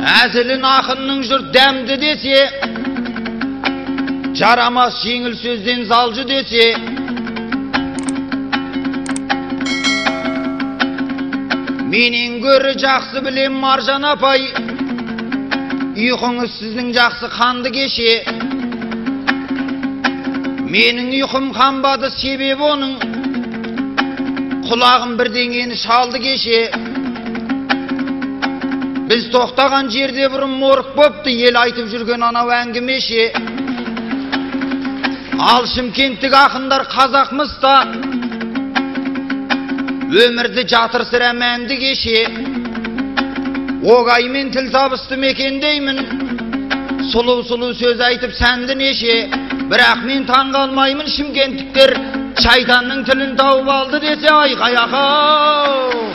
Әзілін ақынның жұрт дәмді десе, жарамас жеңіл сөзден залжы десе, менен көрі жақсы білем Маржан апай, ұйқыңыз сіздің жақсы қанды кеше. Менің ұйқым қанбады, себебі оның құлағым бірдеңені шалды кеше. Біз тоқтаған жерде бұрын морық бопты, ел айтып жүрген анау әңгімеше. Ал Шымкенттік ақындар қазақмыз та, өмірді жатыр сірә мәнді кеше. Оғаймен тіл табысты мекендеймін, сұлу-сұлу сөз айтып сәнді неше. Бірақ мен таңғалмаймын, шымкенттіктер шайтанның тілін тауып алды десе, айқай ақау.